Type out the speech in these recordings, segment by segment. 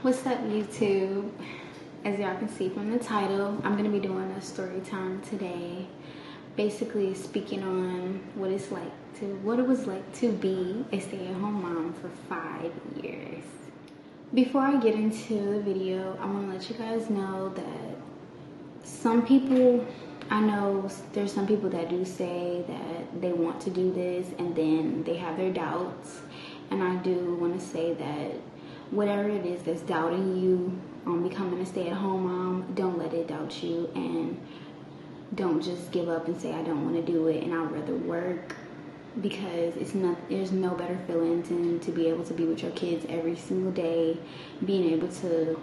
What's up, YouTube? As y'all can see from the title, I'm going to be doing a story time today, basically speaking on what it was like to be a stay-at-home mom for 5 years. Before I get into the video, I want to let you guys know that some people, I know there's some people that do say that they want to do this and then they have their doubts, and I do want to say that whatever it is that's doubting you on becoming a stay-at-home mom, don't let it doubt you, and don't just give up and say I don't want to do it and I'd rather work, because there's no better feeling than to be able to be with your kids every single day, being able to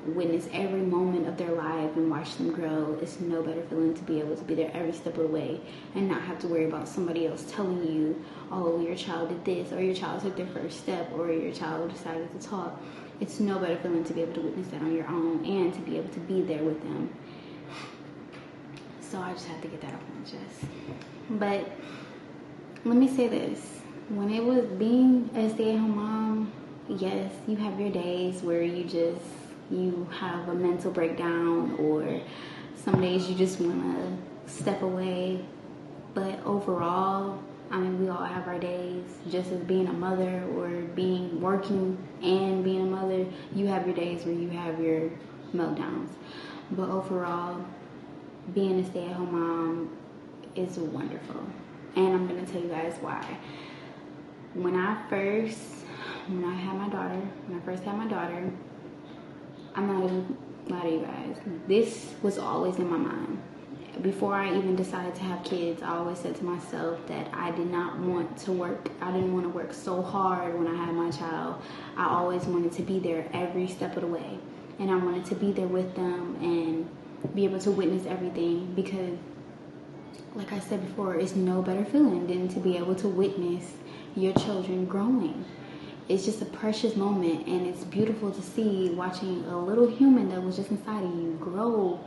witness every moment of their life and watch them grow. It's no better feeling to be able to be there every step of the way and not have to worry about somebody else telling you, oh, your child did this, or your child took their first step, or your child decided to talk. It's no better feeling to be able to witness that on your own and to be able to be there with them. So I just have to get that off my chest. But let me say this. When it was being a stay-at-home mom, yes, you have your days where you have a mental breakdown, or some days you just want to step away. But overall, I mean, we all have our days. Just as being a mother or working and being a mother, you have your days where you have your meltdowns. But overall, being a stay-at-home mom is wonderful. And I'm going to tell you guys why. When I first had my daughter, I'm not going to lie to you guys, this was always in my mind. Before I even decided to have kids, I always said to myself that I did not want to work. I didn't want to work so hard when I had my child. I always wanted to be there every step of the way. And I wanted to be there with them and be able to witness everything, because like I said before, it's no better feeling than to be able to witness your children growing. It's just a precious moment, and it's beautiful to see watching a little human that was just inside of you grow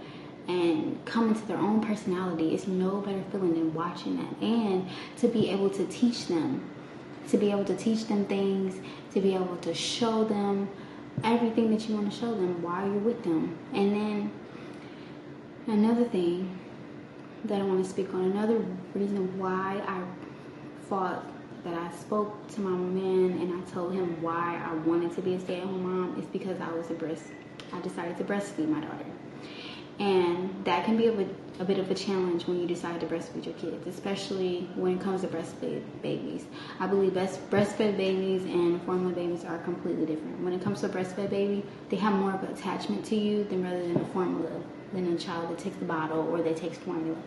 and come into their own personality. It's no better feeling than watching that, and to be able to teach them things, to be able to show them everything that you want to show them while you're with them. And then another thing that I want to speak on, another reason why I fought, that I spoke to my man and I told him why I wanted to be a stay-at-home mom, is because I decided to breastfeed my daughter. And that can be a bit of a challenge when you decide to breastfeed your kids, especially when it comes to breastfed babies. I believe breastfed babies and formula babies are completely different. When it comes to a breastfed baby, they have more of an attachment to you rather than a formula, than a child that takes the bottle or that takes formula.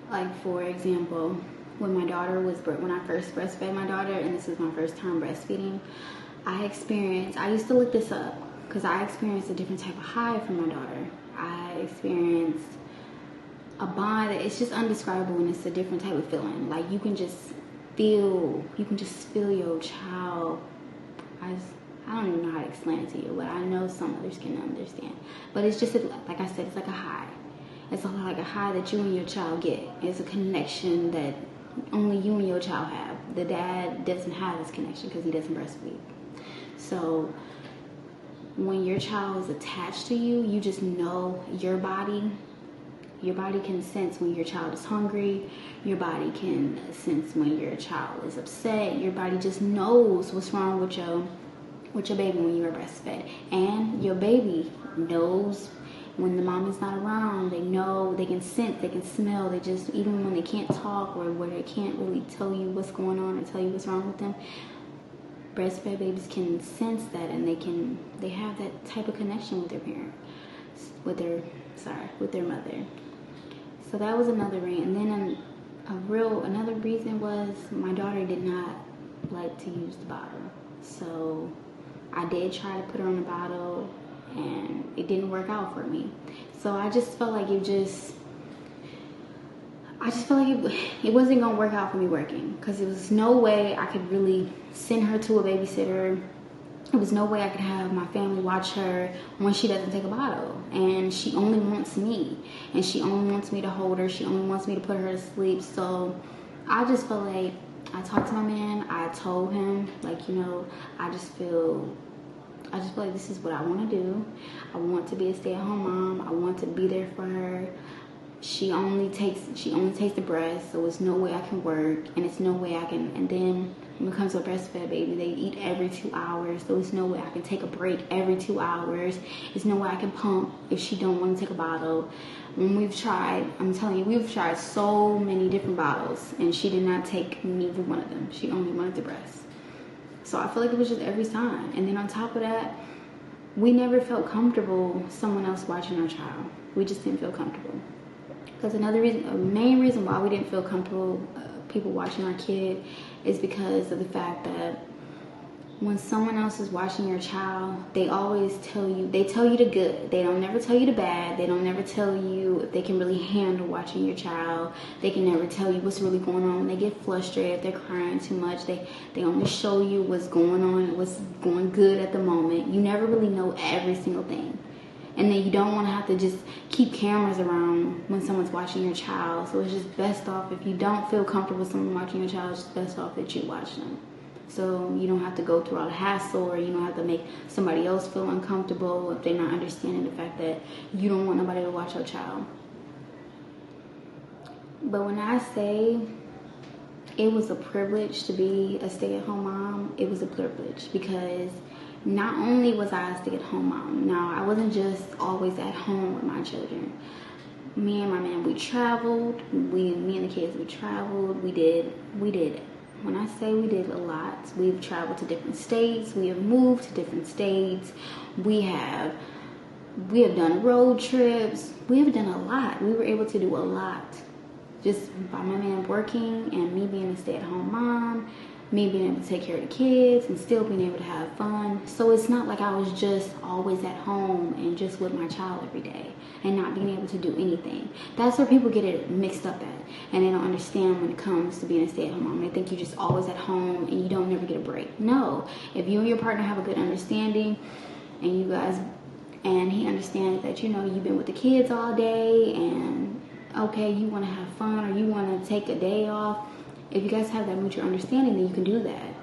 Like, for example, when I first breastfed my daughter, and this was my first time breastfeeding, I used to look this up, because I experienced a different type of high from my daughter. I experienced a bond that it's just undescribable, and it's a different type of feeling. Like, you can just feel your child. I don't even know how to explain it to you, but I know some others can understand. But it's just, like I said, it's like a high. It's like a high that you and your child get. It's a connection that only you and your child have. The dad doesn't have this connection because he doesn't breastfeed. So when your child is attached to you, you just know your body can sense when your child is hungry. Your body can sense when your child is upset. Your body just knows what's wrong with your baby when you are breastfed. And your baby knows when the mom is not around. They know, they can sense, they can smell. They just, even when they can't talk or where they can't really tell you what's going on or tell you what's wrong with them, breastfed babies can sense that, and they have that type of connection with their parent, with their mother. So that was another reason. And then another reason was my daughter did not like to use the bottle. So I did try to put her on the bottle, and it didn't work out for me. So I just felt like it wasn't gonna work out for me working, because there was no way I could really send her to a babysitter. There was no way I could have my family watch her when she doesn't take a bottle, and she only wants me, and she only wants me to hold her. She only wants me to put her to sleep. So I just felt like, I talked to my man. I told him, like, I just feel I just feel like this is what I want to do. I want to be a stay-at-home mom. I want to be there for her. She only takes the breast, so it's no way I can work, and it's no way I can. And then when it comes to a breastfed baby, they eat every 2 hours, so it's no way I can take a break every 2 hours. It's no way I can pump if she don't want to take a bottle. When we've tried, I'm telling you, we've tried so many different bottles, and she did not take neither one of them. She only wanted the breast. So I feel like it was just every time. And then on top of that, we never felt comfortable someone else watching our child. We just didn't feel comfortable. Because a main reason why we didn't feel comfortable people watching our kid is because of the fact that when someone else is watching your child, they always tell you the good. They don't never tell you the bad. They don't never tell you if they can really handle watching your child. They can never tell you what's really going on when they get frustrated, if they're crying too much. They only show you what's going on, what's going good at the moment. You never really know every single thing. And then you don't want to have to just keep cameras around when someone's watching your child. So it's just best off, if you don't feel comfortable with someone watching your child, it's just best off that you watch them. So you don't have to go through all the hassle, or you don't have to make somebody else feel uncomfortable if they're not understanding the fact that you don't want nobody to watch your child. But when I say it was a privilege to be a stay-at-home mom, it was a privilege, because not only was I a stay-at-home mom, now I wasn't just always at home with my children. Me and my man, we traveled. Me and the kids, we traveled. We did. When I say we did a lot, we've traveled to different states. We have moved to different states. We have done road trips. We have done a lot. We were able to do a lot just by my man working and me being a stay-at-home mom, me being able to take care of the kids and still being able to have fun. So it's not like I was just always at home and just with my child every day and not being able to do anything. That's where people get it mixed up at, and they don't understand when it comes to being a stay-at-home mom. They think you're just always at home and you don't never get a break. No, if you and your partner have a good understanding and he understands that, you've been with the kids all day and okay, you want to have fun or you want to take a day off, if you guys have that mutual understanding, then you can do that.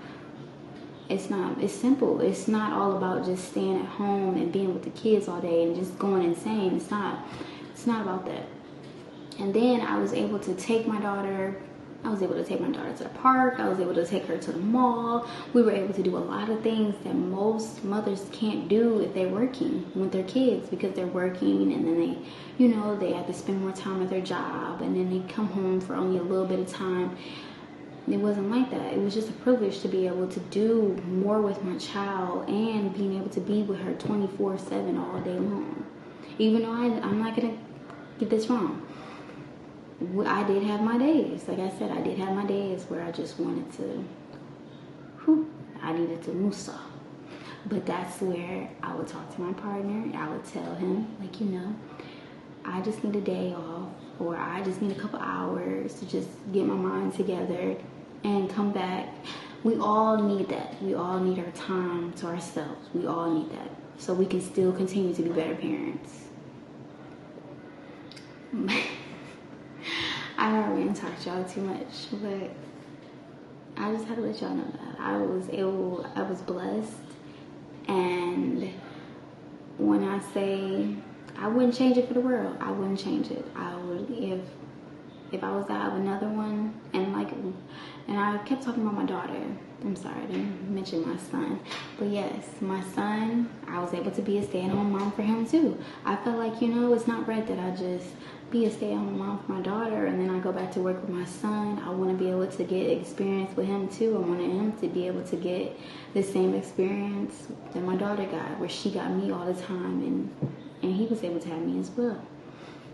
It's simple. It's not all about just staying at home and being with the kids all day and just going insane. It's not about that. And then I was able to take my daughter to the park. I was able to take her to the mall. We were able to do a lot of things that most mothers can't do if they're working with their kids, because they're working and then they have to spend more time at their job, and then they come home for only a little bit of time. It wasn't like that. It was just a privilege to be able to do more with my child and being able to be with her 24/7 all day long. Even though I'm not going to get this wrong. I did have my days. Like I said, I did have my days where I just wanted to, I needed to musa. But that's where I would talk to my partner. I would tell him, I just need a day off, or I just need a couple hours to just get my mind together and come back. We all need that. We all need our time to ourselves. We all need that, so we can still continue to be better parents. I don't really talk to y'all too much, but I just had to let y'all know that I was blessed. And when I say I wouldn't change it for the world, I wouldn't change it. I would, if I was to have another one, and I kept talking about my daughter. I'm sorry, I didn't mention my son. But yes, my son, I was able to be a stay-at-home mom for him too. I felt like, it's not right that I just be a stay-at-home mom for my daughter and then I go back to work with my son. I want to be able to get experience with him too. I wanted him to be able to get the same experience that my daughter got, where she got me all the time and he was able to have me as well.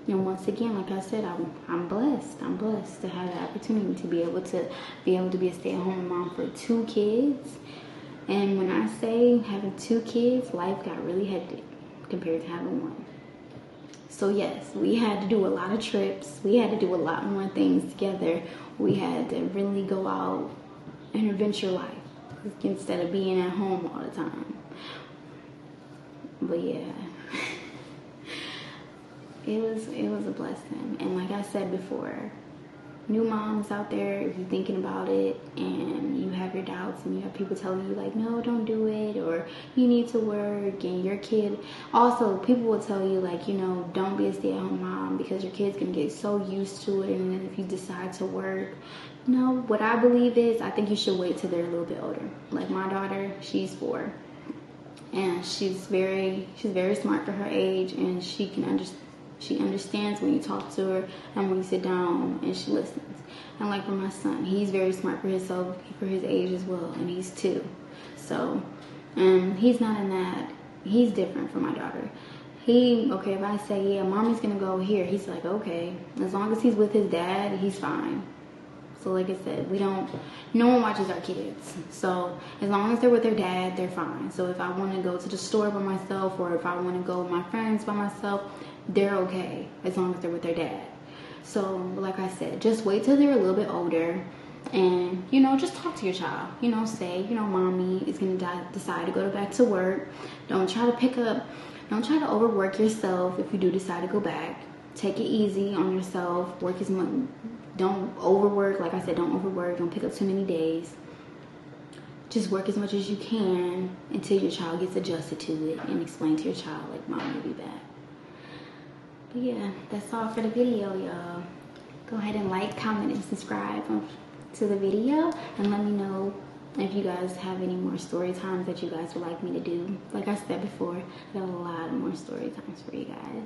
And once again, like I said, I'm blessed. I'm blessed to have the opportunity to be able to be a stay-at-home mom for 2 kids. And when I say having 2 kids, life got really hectic compared to having one. So yes, we had to do a lot of trips. We had to do a lot more things together. We had to really go out and adventure life instead of being at home all the time. But yeah. It was a blessing. And like I said before, new moms out there, if you're thinking about it and you have your doubts and you have people telling you no, don't do it, or you need to work and your kid. Also, people will tell you, like, you know, don't be a stay-at-home mom because your kid's gonna get so used to it, and then if you decide to work. No, what I believe is, I think you should wait till they're a little bit older. Like my daughter, she's 4, and she's very smart for her age, and she understands when you talk to her and when you sit down, and she listens. And like for my son, he's very smart for his age as well, and he's 2. So, he's not in that. He's different from my daughter. Okay, if I say, yeah, mommy's gonna go here, he's like, okay. As long as he's with his dad, he's fine. So like I said, no one watches our kids. So as long as they're with their dad, they're fine. So if I want to go to the store by myself, or if I want to go with my friends by myself, they're okay as long as they're with their dad. So like I said, just wait till they're a little bit older, and, you know, just talk to your child. You know, say, you know, mommy is going to decide to go back to work. Don't try to overwork yourself if you do decide to go back. Take it easy on yourself. Don't overwork. Like I said, don't overwork. Don't pick up too many days. Just work as much as you can until your child gets adjusted to it, and explain to your child, like, mommy will be back. But yeah, that's all for the video, y'all. Go ahead and like, comment, and subscribe to the video, and let me know if you guys have any more story times that you guys would like me to do. Like I said before, I got a lot more story times for you guys.